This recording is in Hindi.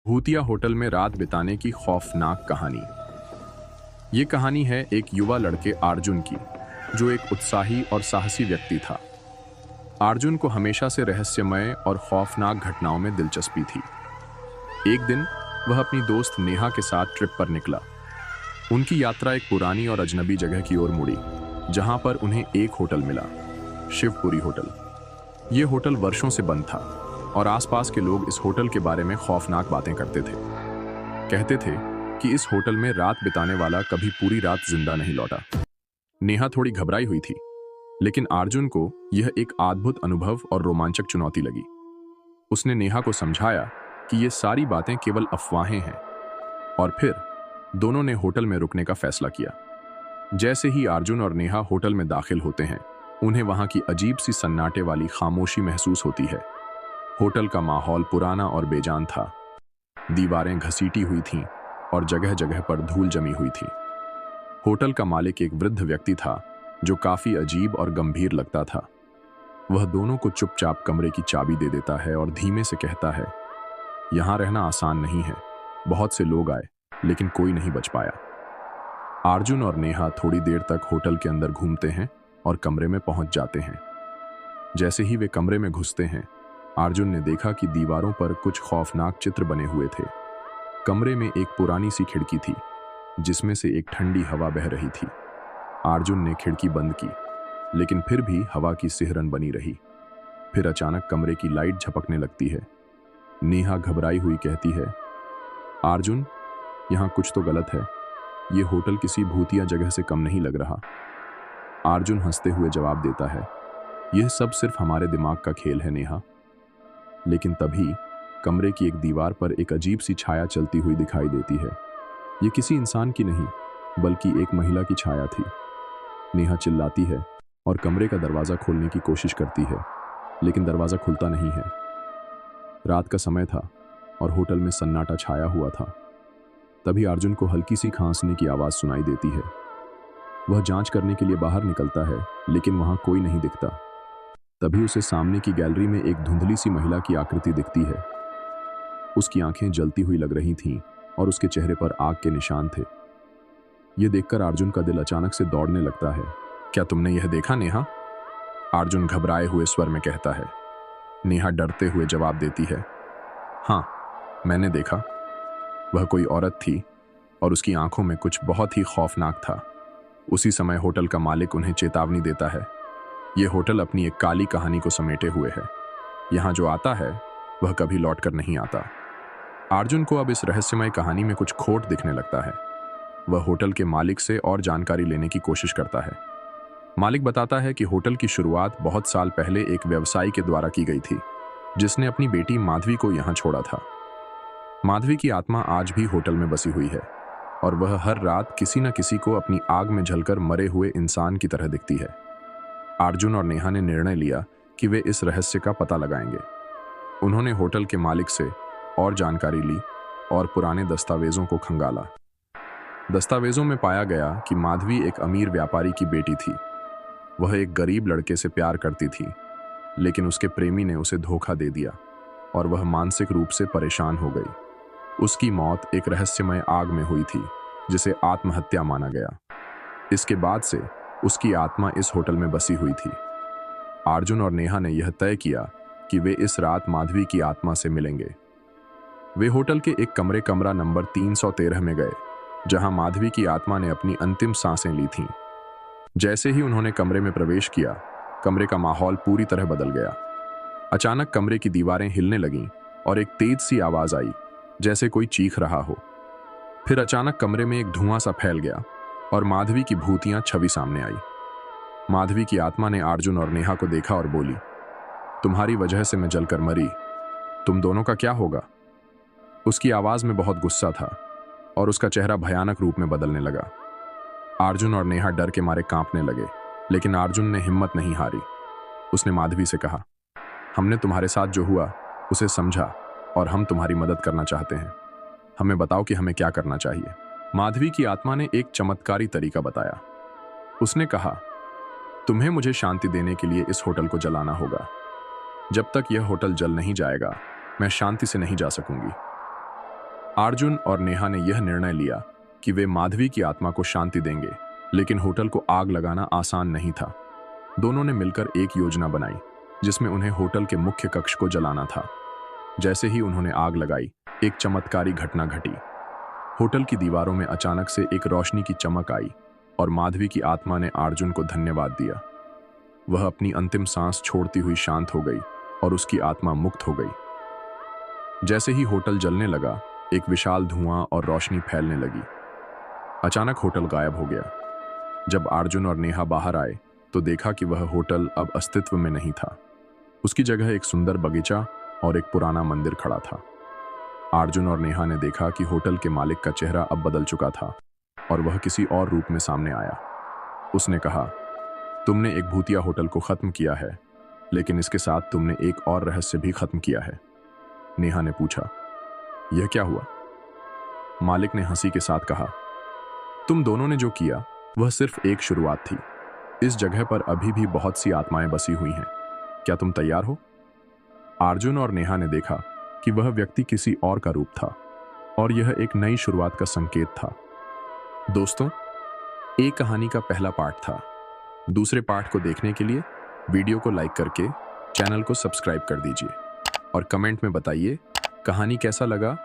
भूतिया होटल में रात बिताने की खौफनाक कहानी। ये कहानी है एक युवा लड़के अर्जुन की, जो एक उत्साही और साहसी व्यक्ति था। अर्जुन को हमेशा से रहस्यमय और खौफनाक घटनाओं में दिलचस्पी थी। एक दिन वह अपनी दोस्त नेहा के साथ ट्रिप पर निकला। उनकी यात्रा एक पुरानी और अजनबी जगह की ओर मुड़ी, जहां पर उन्हें एक होटल मिला, शिवपुरी होटल। ये होटल वर्षों से बंद था और आसपास के लोग इस होटल के बारे में खौफनाक बातें करते थे। कहते थे कि इस होटल में रात बिताने वाला कभी पूरी रात जिंदा नहीं लौटा। नेहा थोड़ी घबराई हुई थी, लेकिन अर्जुन को यह एक अद्भुत अनुभव और रोमांचक चुनौती लगी। उसने नेहा को समझाया कि ये सारी बातें केवल अफवाहें हैं, और फिर दोनों ने होटल में रुकने का फैसला किया। जैसे ही अर्जुन और नेहा होटल में दाखिल होते हैं, उन्हें वहां की अजीब सी सन्नाटे वाली खामोशी महसूस होती है। होटल का माहौल पुराना और बेजान था। दीवारें घसीटी हुई थीं और जगह जगह पर धूल जमी हुई थी। होटल का मालिक एक वृद्ध व्यक्ति था, जो काफी अजीब और गंभीर लगता था। वह दोनों को चुपचाप कमरे की चाबी दे देता है और धीमे से कहता है, यहां रहना आसान नहीं है। बहुत से लोग आए, लेकिन कोई नहीं बच पाया। अर्जुन और नेहा थोड़ी देर तक होटल के अंदर घूमते हैं और कमरे में पहुंच जाते हैं। जैसे ही वे कमरे में घुसते हैं, अर्जुन ने देखा कि दीवारों पर कुछ खौफनाक चित्र बने हुए थे। कमरे में एक पुरानी सी खिड़की थी, जिसमें से एक ठंडी हवा बह रही थी। अर्जुन ने खिड़की बंद की, लेकिन फिर भी हवा की सिहरन बनी रही। फिर अचानक कमरे की लाइट झपकने लगती है। नेहा घबराई हुई कहती है, अर्जुन, यहाँ कुछ तो गलत है। ये होटल किसी भूतिया जगह से कम नहीं लग रहा। अर्जुन हंसते हुए जवाब देता है, यह सब सिर्फ हमारे दिमाग का खेल है नेहा। लेकिन तभी कमरे की एक दीवार पर एक अजीब सी छाया चलती हुई दिखाई देती है। ये किसी इंसान की नहीं, बल्कि एक महिला की छाया थी। नेहा चिल्लाती है और कमरे का दरवाजा खोलने की कोशिश करती है, लेकिन दरवाजा खुलता नहीं है। रात का समय था और होटल में सन्नाटा छाया हुआ था। तभी अर्जुन को हल्की सी खांसने की आवाज सुनाई देती है। वह जांच करने के लिए बाहर निकलता है, लेकिन वहां कोई नहीं दिखता। तभी उसे सामने की गैलरी में एक धुंधली सी महिला की आकृति दिखती है। उसकी आंखें जलती हुई लग रही थीं और उसके चेहरे पर आग के निशान थे। यह देखकर अर्जुन का दिल अचानक से दौड़ने लगता है। क्या तुमने यह देखा नेहा? अर्जुन घबराए हुए स्वर में कहता है। नेहा डरते हुए जवाब देती है, हाँ, मैंने देखा। वह कोई औरत थी और उसकी आंखों में कुछ बहुत ही खौफनाक था। उसी समय होटल का मालिक उन्हें चेतावनी देता है, यह होटल अपनी एक काली कहानी को समेटे हुए है। यहां जो आता है वह कभी लौटकर नहीं आता। अर्जुन को अब इस रहस्यमय कहानी में कुछ खोट दिखने लगता है। वह होटल के मालिक से और जानकारी लेने की कोशिश करता है। मालिक बताता है कि होटल की शुरुआत बहुत साल पहले एक व्यवसायी के द्वारा की गई थी, जिसने अपनी बेटी माधवी को यहां छोड़ा था। माधवी की आत्मा आज भी होटल में बसी हुई है और वह हर रात किसी न किसी को अपनी आग में जलकर मरे हुए इंसान की तरह दिखती है। अर्जुन और नेहा ने निर्णय लिया कि वे इस रहस्य का पता लगाएंगे। उन्होंने होटल के मालिक से और जानकारी ली और पुराने दस्तावेजों को खंगाला। दस्तावेजों में पाया गया कि माधवी एक अमीर व्यापारी की बेटी थी। वह एक गरीब लड़के से प्यार करती थी, लेकिन उसके प्रेमी ने उसे धोखा दे दिया और वह मानसिक रूप से परेशान हो गई। उसकी मौत एक रहस्यमय आग में हुई थी, जिसे आत्महत्या माना गया। इसके बाद से उसकी आत्मा इस होटल में बसी हुई थी। अर्जुन और नेहा ने यह तय किया कि वे इस रात माधवी की आत्मा से मिलेंगे। वे होटल के एक कमरा नंबर 313 में गए, जहां माधवी की आत्मा ने अपनी अंतिम सांसें ली थीं। जैसे ही उन्होंने कमरे में प्रवेश किया, कमरे का माहौल पूरी तरह बदल गया। अचानक कमरे की दीवारें हिलने लगीं और एक तेज सी आवाज आई, जैसे कोई चीख रहा हो। फिर अचानक कमरे में एक धुआं सा फैल गया और माधवी की भूतियां छवि सामने आई। माधवी की आत्मा ने अर्जुन और नेहा को देखा और बोली, तुम्हारी वजह से मैं जलकर मरी। तुम दोनों का क्या होगा? उसकी आवाज में बहुत गुस्सा था और उसका चेहरा भयानक रूप में बदलने लगा। अर्जुन और नेहा डर के मारे कांपने लगे, लेकिन अर्जुन ने हिम्मत नहीं हारी। उसने माधवी से कहा, हमने तुम्हारे साथ जो हुआ उसे समझा और हम तुम्हारी मदद करना चाहते हैं। हमें बताओ कि हमें क्या करना चाहिए। माधवी की आत्मा ने एक चमत्कारी तरीका बताया। उसने कहा, तुम्हें मुझे शांति देने के लिए इस होटल को जलाना होगा। जब तक यह होटल जल नहीं जाएगा, मैं शांति से नहीं जा सकूंगी। अर्जुन और नेहा ने यह निर्णय लिया कि वे माधवी की आत्मा को शांति देंगे, लेकिन होटल को आग लगाना आसान नहीं था। दोनों ने मिलकर एक योजना बनाई जिसमें उन्हें होटल के मुख्य कक्ष को जलाना था। जैसे ही उन्होंने आग लगाई, एक चमत्कारी घटना घटी। होटल की दीवारों में अचानक से एक रोशनी की चमक आई और माधवी की आत्मा ने अर्जुन को धन्यवाद दिया। वह अपनी अंतिम सांस छोड़ती हुई शांत हो गई और उसकी आत्मा मुक्त हो गई। जैसे ही होटल जलने लगा, एक विशाल धुआं और रोशनी फैलने लगी। अचानक होटल गायब हो गया। जब अर्जुन और नेहा बाहर आए तो देखा कि वह होटल अब अस्तित्व में नहीं था। उसकी जगह एक सुंदर बगीचा और एक पुराना मंदिर खड़ा था। अर्जुन और नेहा ने देखा कि होटल के मालिक का चेहरा अब बदल चुका था और वह किसी और रूप में सामने आया। उसने कहा, तुमने एक भूतिया होटल को खत्म किया है, लेकिन इसके साथ तुमने एक और रहस्य भी खत्म किया है। नेहा ने पूछा, यह क्या हुआ? मालिक ने हंसी के साथ कहा, तुम दोनों ने जो किया वह सिर्फ एक शुरुआत थी। इस जगह पर अभी भी बहुत सी आत्माएं बसी हुई हैं। क्या तुम तैयार हो? अर्जुन और नेहा ने देखा कि वह व्यक्ति किसी और का रूप था और यह एक नई शुरुआत का संकेत था। दोस्तों, एक कहानी का पहला पार्ट था। दूसरे पार्ट को देखने के लिए वीडियो को लाइक करके चैनल को सब्सक्राइब कर दीजिए और कमेंट में बताइए कहानी कैसा लगा